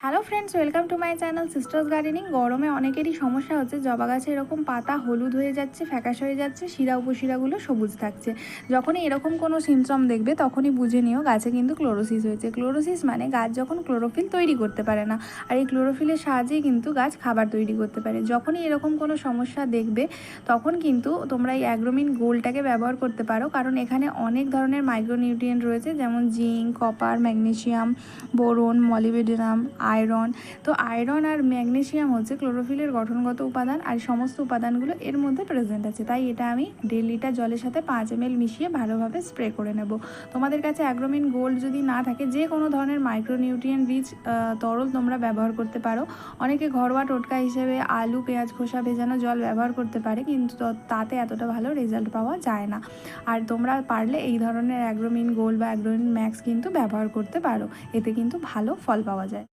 Hello friends, welcome to my channel sisters gardening. গরমে অনেকেরই সমস্যা হচ্ছে, জবা গাছে এরকম পাতা হলুদ হয়ে যাচ্ছে, ফ্যাকাশ হয়ে যাচ্ছে, শিরা উপশিরাগুলো সবুজ থাকছে। যখনই এরকম কোনো সিমটম দেখবে তখনই বুঝে নিও গাছে কিন্তু ক্লোরোসিস হয়েছে। ক্লোরোসিস মানে গাছ যখন ক্লোরোফিল তৈরি করতে পারে না, আর এই ক্লোরোফিলের সাহায্যেই কিন্তু গাছ খাবার তৈরি করতে পারে। যখনই এরকম কোনো সমস্যা দেখবে তখন কিন্তু তোমরা এই অ্যাগ্রোমিন গোল্ডটাকে ব্যবহার করতে পারো, কারণ এখানে অনেক ধরনের মাইক্রোনিউট্রিয়েন্ট রয়েছে, যেমন zinc, copper, magnesium, boron, molybdenum, iron. তো আয়রন আর ম্যাগনেসিয়াম হচ্ছে ক্লোরোফিলের গঠনগত উপাদান, আর সমস্ত উপাদানগুলো এর মধ্যে প্রেজেন্ট আছে। তাই এটা আমি 1.5 লিটার জলের সাথে 5 ml মিশিয়ে ভালোভাবে স্প্রে করে নেব। তোমাদের কাছে অ্যাগ্রোমিন গোল্ড যদি না থাকে, যে কোনো ধরনের মাইক্রোনিউট্রিয়েন্ট রিচ তরল তোমরা ব্যবহার করতে পারো। অনেকে ঘরোয়া টোটকা হিসেবে আলু, পেঁয়াজ খোসা ভেজানো জল ব্যবহার করতে পারে, কিন্তু তাতে এতটা ভালো রেজাল্ট পাওয়া যায় না। আর তোমরা পারলে এই ধরনের অ্যাগ্রোমিন গোল্ড বা অ্যাগ্রোমিন ম্যাক্স কিন্তু ব্যবহার করতে পারো, এতে কিন্তু ভালো ফল পাওয়া যায়।